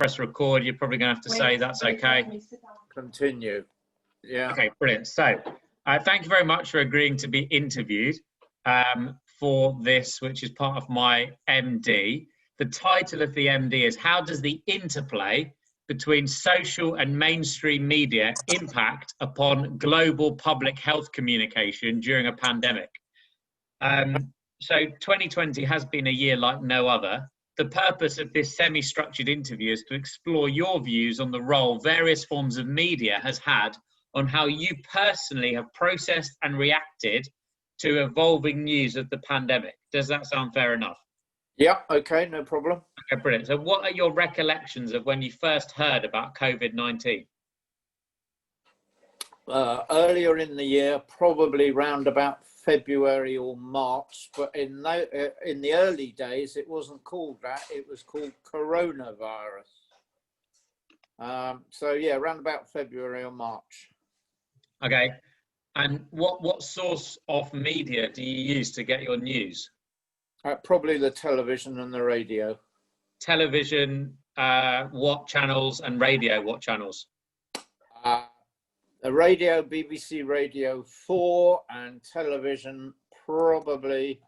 press record, you're probably going to have to say that's okay. Continue. Yeah. Okay, brilliant. So thank you very much for agreeing to be interviewed for this, which is part of my MD. The title of the MD is How Does the Interplay Between Social and Mainstream Media Impact Upon Global Public Health Communication During a Pandemic? So 2020 has been a year like no other. The purpose of this semi-structured interview is to explore your views on the role various forms of media has had on how you personally have processed and reacted to evolving news of the pandemic. Does that sound fair enough? Yeah, okay, no problem. Okay, brilliant. So what are your recollections of when you first heard about COVID-19? Earlier in the year, probably round about February or March, but in the early days, it wasn't called that. It was called coronavirus. So yeah, around about February or March. Okay. And what source of media do you use to get your news? Probably the television and the radio. Television, what channels, and radio, what channels? The radio, BBC Radio 4, and television, probably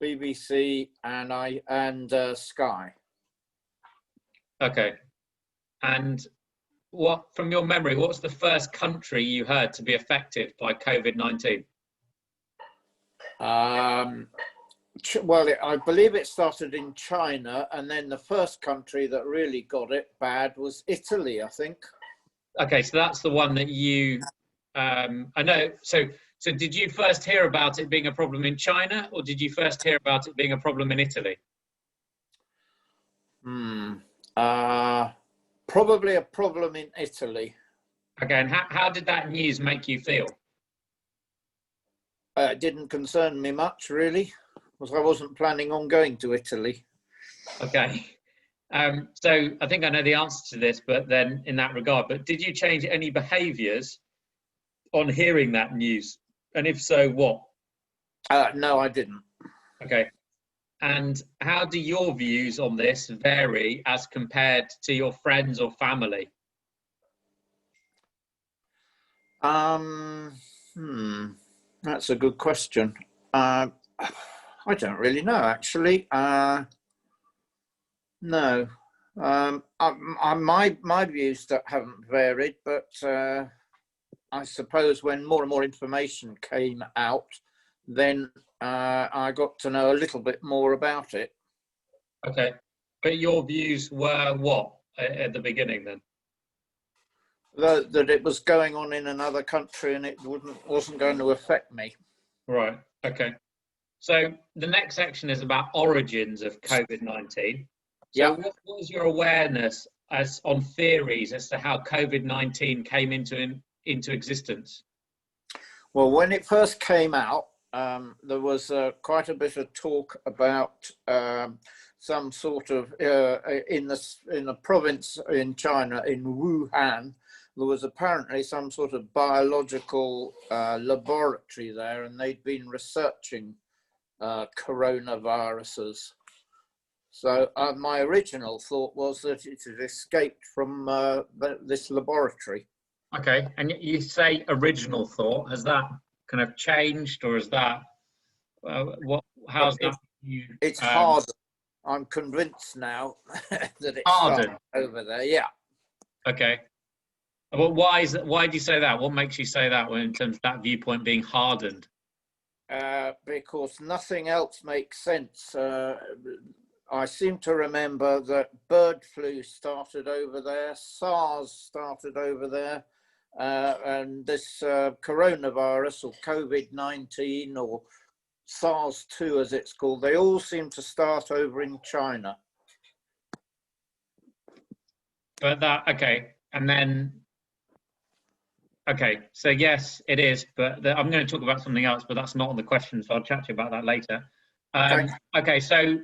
BBC and Sky. Okay. And what, from your memory, what's the first country you heard to be affected by COVID-19? Well, I believe it started in China, and then the first country that really got it bad was Italy, I think. Okay, so that's the one that you, I know, so did you first hear about it being a problem in China, or did you first hear about it being a problem in Italy? Probably a problem in Italy. Okay, and how did that news make you feel? It didn't concern me much, really, because I wasn't planning on going to Italy. Okay. So I think I know the answer to this, but then in that regard, but did you change any behaviours on hearing that news? And if so, what? No, I didn't. Okay. And how do your views on this vary as compared to your friends or family? That's a good question. I don't really know, actually. No. My views haven't varied, but I suppose when more and more information came out, then I got to know a little bit more about it. Okay, but your views were what at the beginning then? That it was going on in another country and it wasn't going to affect me. Right. Okay. So the next section is about origins of COVID-19. So what was your awareness on theories as to how COVID-19 came into existence? Well, when it first came out, there was quite a bit of talk about some sort of in the province in China, in Wuhan, there was apparently some sort of biological laboratory there, and they'd been researching coronaviruses. So my original thought was that it had escaped from this laboratory. Okay, and you say original thought. Has that kind of changed, or is that how's that? It's harder. I'm convinced now that it's hardened over there. Yeah. Okay. Well, why is that? Why do you say that? What makes you say that in terms of that viewpoint being hardened? Because nothing else makes sense. I seem to remember that bird flu started over there, SARS started over there, and this coronavirus or COVID-19 or SARS-2 as it's called, they all seem to start over in China. But that, okay, and then, okay, so yes, it is, but I'm going to talk about something else, but that's not on the question, so I'll chat to you about that later. Okay, so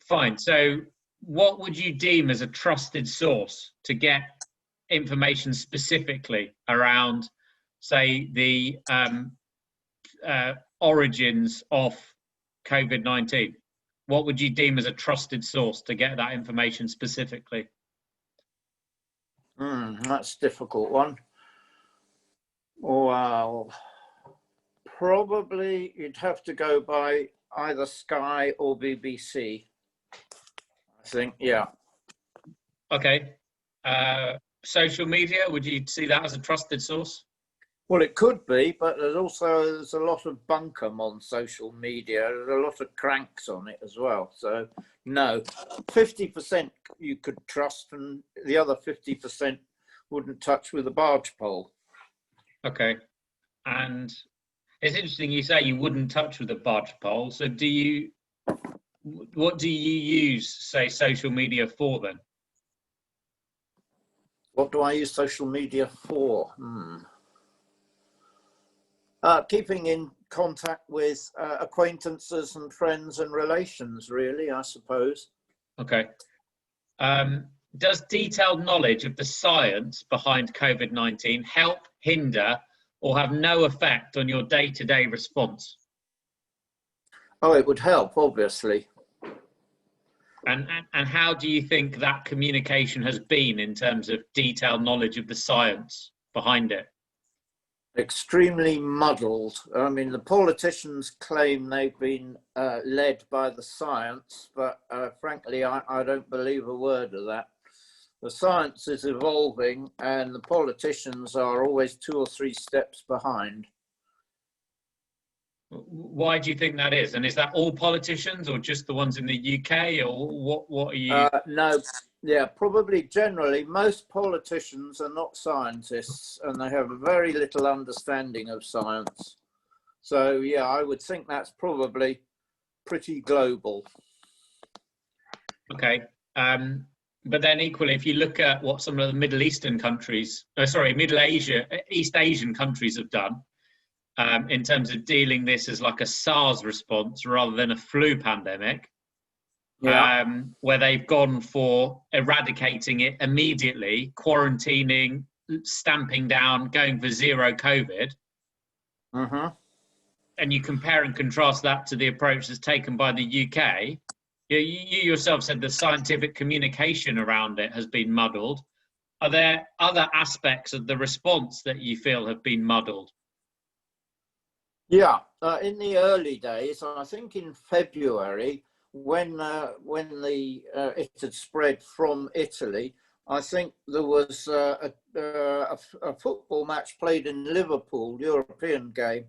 fine. So what would you deem as a trusted source to get information specifically around, say, the origins of COVID-19? What would you deem as a trusted source to get that information specifically? That's a difficult one. Well, probably you'd have to go by either Sky or BBC, I think, yeah. Okay. Social media, would you see that as a trusted source? Well, it could be, but there's a lot of bunkum on social media. There's a lot of cranks on it as well. So, no, 50% you could trust, and the other 50% wouldn't touch with a barge pole. Okay. And it's interesting you say you wouldn't touch with a barge pole. So what do you use, say, social media for then? What do I use social media for? Keeping in contact with acquaintances and friends and relations, really, I suppose. Okay. Does detailed knowledge of the science behind COVID-19 help, hinder, or have no effect on your day-to-day response? Oh, it would help, obviously. And how do you think that communication has been in terms of detailed knowledge of the science behind it? Extremely muddled. I mean, the politicians claim they've been led by the science, but frankly, I don't believe a word of that. The science is evolving and the politicians are always 2 or 3 steps behind. Why do you think that is? And is that all politicians or just the ones in the UK, or what are you? No, yeah, probably generally most politicians are not scientists and they have very little understanding of science. So yeah, I would think that's probably pretty global. Okay. But then equally, if you look at what some of the East Asian countries have done, in terms of dealing this as like a SARS response rather than a flu pandemic, where they've gone for eradicating it immediately, quarantining, stamping down, going for zero COVID. And you compare and contrast that to the approach that's taken by the UK, you yourself said the scientific communication around it has been muddled. Are there other aspects of the response that you feel have been muddled? Yeah, in the early days, I think in February, when it had spread from Italy, I think there was a football match played in Liverpool, European game,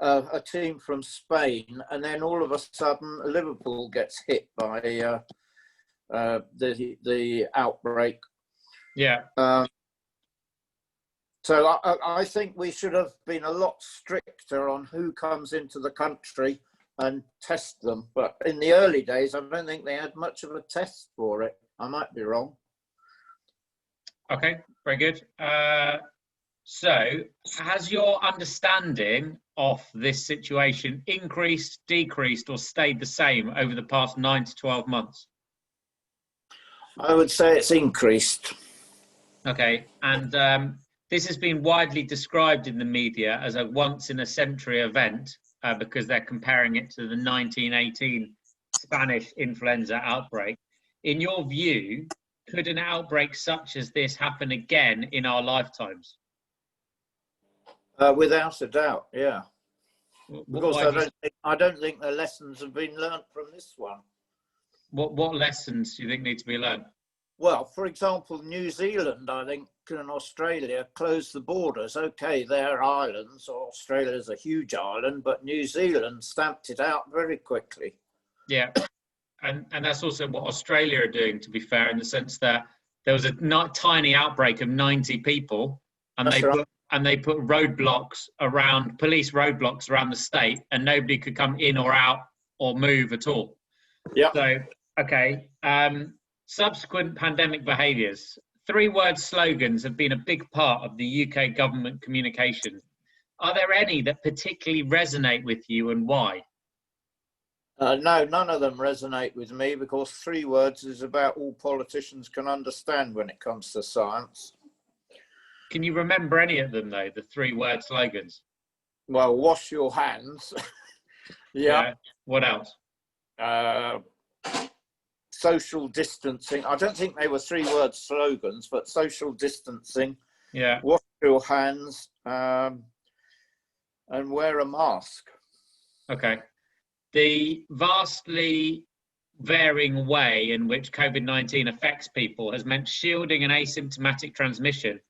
a team from Spain, and then all of a sudden Liverpool gets hit by the outbreak. Yeah. So I think we should have been a lot stricter on who comes into the country and test them. But in the early days, I don't think they had much of a test for it. I might be wrong. Okay, very good. So has your understanding of this situation increased, decreased, or stayed the same over the past 9 to 12 months? I would say it's increased. Okay. And this has been widely described in the media as a once-in-a-century event because they're comparing it to the 1918 Spanish influenza outbreak. In your view, could an outbreak such as this happen again in our lifetimes? Without a doubt, yeah. Because I don't think the lessons have been learnt from this one. What lessons do you think need to be learned? Well, for example, New Zealand, I think, and Australia closed the borders. Okay, they're islands. Australia's a huge island, but New Zealand stamped it out very quickly. Yeah, and that's also what Australia are doing, to be fair, in the sense that there was a tiny outbreak of 90 people, and they put roadblocks around, police roadblocks around the state, and nobody could come in or out or move at all. Yeah. So, okay. Subsequent pandemic behaviours. 3-word slogans have been a big part of the UK government communication. Are there any that particularly resonate with you, and why? No, none of them resonate with me, because 3 words is about all politicians can understand when it comes to science. Can you remember any of them, though, the 3-word slogans? Well, wash your hands. Yeah. What else? social distancing. I don't think they were 3-word slogans, but social distancing, Yeah. wash your hands, and wear a mask. Okay. The vastly varying way in which COVID-19 affects people has meant shielding and asymptomatic transmission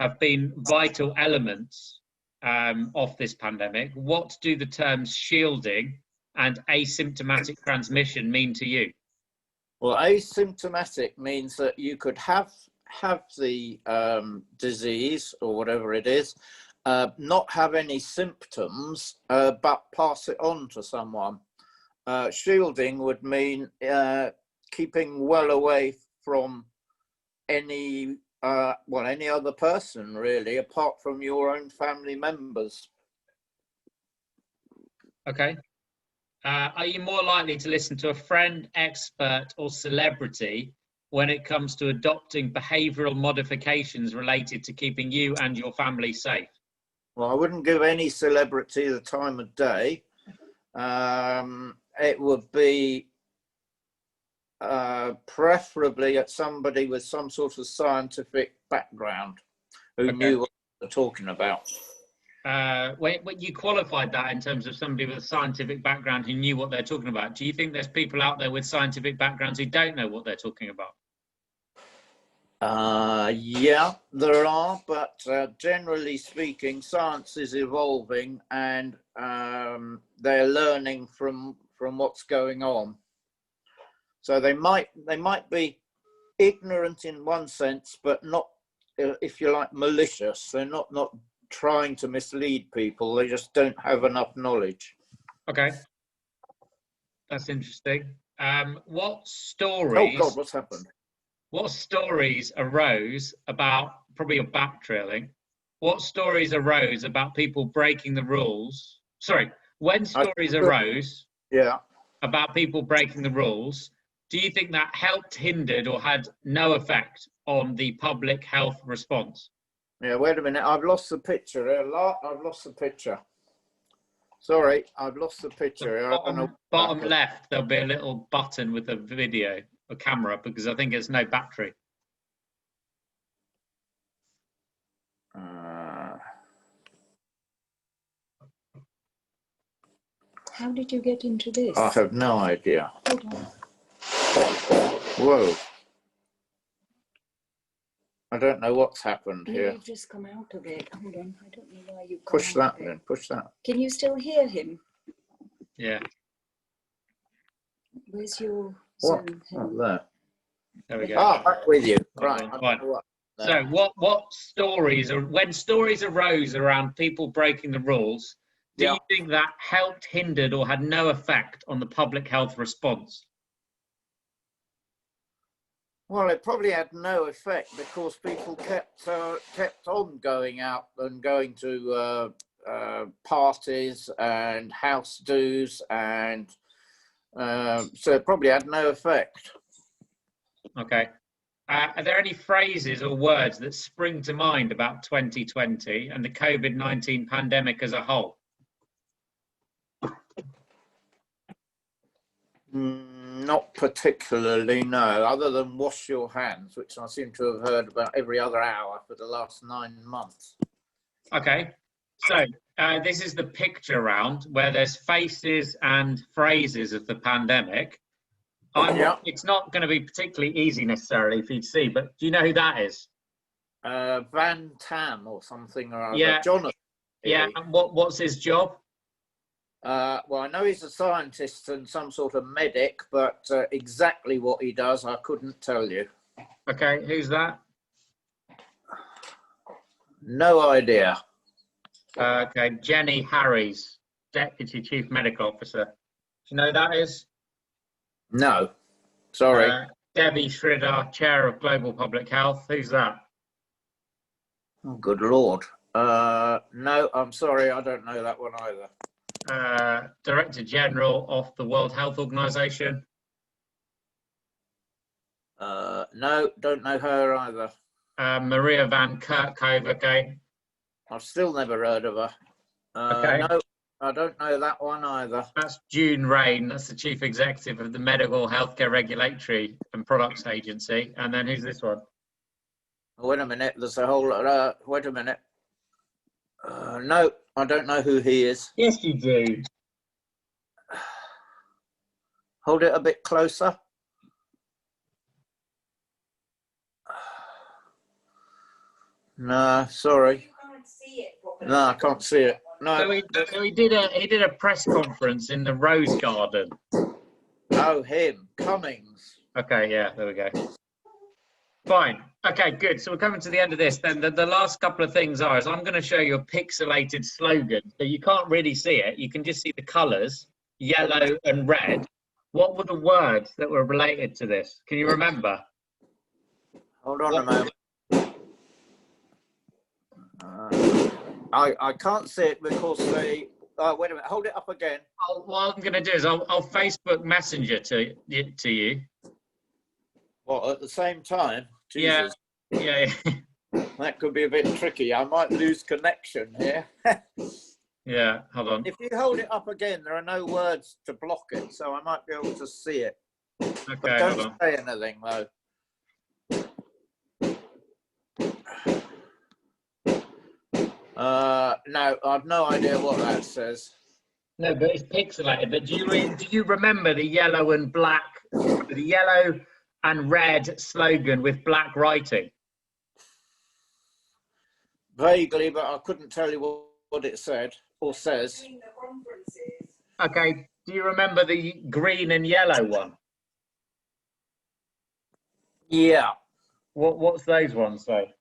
have been vital elements of this pandemic. What do the terms shielding and asymptomatic transmission mean to you? Well, asymptomatic means that you could have the disease or whatever it is, not have any symptoms, but pass it on to someone. Shielding would mean keeping well away from any other person, really, apart from your own family members. Okay. Are you more likely to listen to a friend, expert, or celebrity when it comes to adopting behavioural modifications related to keeping you and your family safe? Well, I wouldn't give any celebrity the time of day. It would be preferably at somebody with some sort of scientific background who knew what they were talking about. When you qualified that in terms of somebody with a scientific background who knew what they're talking about, do you think there's people out there with scientific backgrounds who don't know what they're talking about? Yeah, there are, but generally speaking, science is evolving, and they're learning from what's going on. So they might be ignorant in one sense, but not, if you like, malicious. They're not trying to mislead people. They just don't have enough knowledge. Okay, that's interesting. What stories? Oh God, what's happened? What stories arose about, probably your back drilling, what stories arose about people breaking the rules? Sorry, when stories arose about people breaking the rules, do you think that helped, hindered, or had no effect on the public health response? Yeah, wait a minute. I've lost the picture. I've lost the picture. Sorry, I've lost the picture. Bottom left, there'll be a little button with a video, a camera, because I think it's no battery. How did you get into this? I have no idea. Hold on. Whoa. I don't know what's happened here. You've just come out of it. Hold on. I don't know why you push that then. Push that. Can you still hear him? Yeah. Where's your Zoom? Oh, there. There we go. Ah, back with you. Right. So what stories, or when stories arose around people breaking the rules, do you think that helped, hindered, or had no effect on the public health response? Well, it probably had no effect because people kept on going out and going to parties and house do's, and so it probably had no effect. Okay. Are there any phrases or words that spring to mind about 2020 and the COVID-19 pandemic as a whole? Not particularly, no, other than wash your hands, which I seem to have heard about every other hour for the last 9 months. Okay, so this is the picture round where there's faces and phrases of the pandemic. It's not going to be particularly easy necessarily for you to see, but do you know who that is? Van Tam or something or other. Yeah. Jonathan. Yeah, and what's his job? Well, I know he's a scientist and some sort of medic, but exactly what he does, I couldn't tell you. Okay, who's that? No idea. Okay, Jenny Harries, Deputy Chief Medical Officer. Do you know who that is? No, sorry. Debbie Shridhar, Chair of Global Public Health. Who's that? Oh, good Lord. No, I'm sorry, I don't know that one either. Director General of the World Health Organization. No, don't know her either. Maria Van Kerkhove, okay. I've still never heard of her. Okay. No, I don't know that one either. That's June Rain. That's the Chief Executive of the Medical Healthcare Regulatory and Products Agency. And then who's this one? Wait a minute. There's a whole. Wait a minute. No, I don't know who he is. Yes, you do. Hold it a bit closer. No, sorry. No, I can't see it. No. So he did a press conference in the Rose Garden. Oh, him. Cummings. Okay, yeah, there we go. Fine. Okay, good. So we're coming to the end of this. Then the last couple of things is I'm going to show you a pixelated slogan. So you can't really see it. You can just see the colours, yellow and red. What were the words that were related to this? Can you remember? Hold on a moment. I can't see it because they. Wait a minute. Hold it up again. What I'm going to do is I'll Facebook Messenger to you. What, at the same time? Jesus. Yeah. That could be a bit tricky. I might lose connection here. Yeah, hold on. If you hold it up again, there are no words to block it, so I might be able to see it. Okay, But don't say anything, though. No, I've no idea what that says. No, but it's pixelated. But do you remember the yellow and black, the yellow and red slogan with black writing? Vaguely, but I couldn't tell you what it said or says. Okay, do you remember the green and yellow one? Yeah. What's those ones say?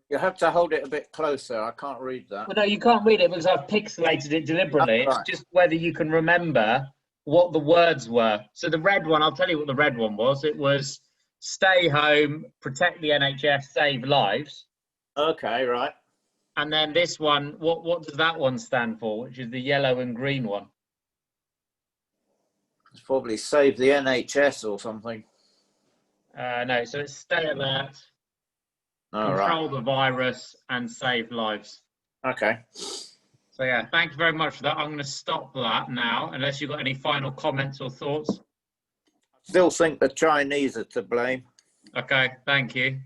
You have to hold it a bit closer. I can't read that. Well, no, you can't read it because I've pixelated it deliberately. Right. It's just whether you can remember what the words were. So the red one, I'll tell you what the red one was. It was stay home, protect the NHS, save lives. Okay, right. And then this one, what does that one stand for, which is the yellow and green one? It's probably save the NHS or something. No, so it's stay alert, All control right. the virus, and save lives. Okay. So yeah, thank you very much for that. I'm going to stop that now, unless you've got any final comments or thoughts. Still think the Chinese are to blame. Okay, thank you.